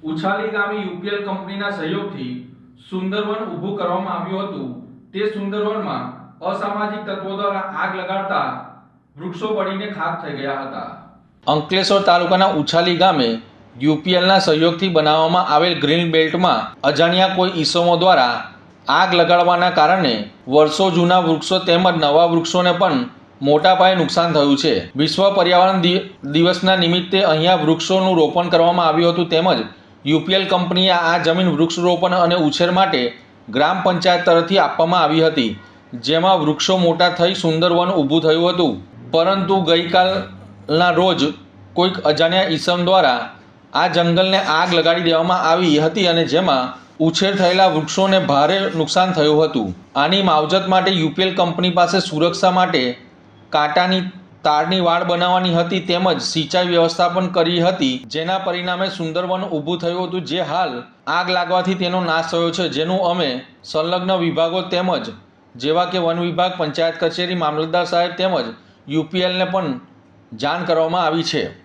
ઉછાલી ગામે યુપીએલ કંપનીના સહયોગથી સુંદરવન ઊભું કરવામાં આવ્યું હતું। તે સુંદરવનમાં અસામાજિક તત્વો દ્વારા આગ લગાડતા વૃક્ષો બળીને ખાક થઈ ગયા હતા। અંકલેશ્વર તાલુકાના ઉછાલી ગામે યુપીએલના સહયોગથી બનાવવામાં આવેલ ગ્રીન બેલ્ટમાં અજાણ્યા કોઈ ઈસમો દ્વારા આગ લગાડવાના કારણે વર્ષો જૂના વૃક્ષો તેમજ નવા વૃક્ષોને પણ મોટા પાયે નુકસાન થયું છે। વિશ્વ પર્યાવરણ દિવસના નિમિત્તે અહીંયા વૃક્ષોનું રોપણ કરવામાં આવ્યું હતું તેમજ યુપીએલ કંપનીએ આ જમીન વૃક્ષરોપણ અને ઉછેર માટે ગ્રામ પંચાયત તરફથી આપવામાં આવી હતી, જેમાં વૃક્ષો મોટા થઈ સુંદર વન ઊભું થયું હતું। પરંતુ ગઈકાલના રોજ કોઈક અજાણ્યા ઈસમ દ્વારા આ જંગલને આગ લગાડી દેવામાં આવી હતી અને જેમાં ઉછેર થયેલા વૃક્ષોને ભારે નુકસાન થયું હતું। આની માવજત માટે યુપીએલ કંપની પાસે સુરક્ષા માટે કાંટાની તારની વાડ બનાવવાની હતી તેમજ સિંચાઈ વ્યવસ્થા પણ કરી હતી, જેના પરિણામે સુંદરવન ઊભું થયું હતું, જે હાલ આગ લાગવાથી તેનો નાશ થયો છે, જેનું અમે સંલગ્ન વિભાગો તેમજ જેવા કે વન વિભાગ, પંચાયત કચેરી, મામલતદાર સાહેબ તેમજ યુપીએલને પણ જાણ કરવામાં આવી છે।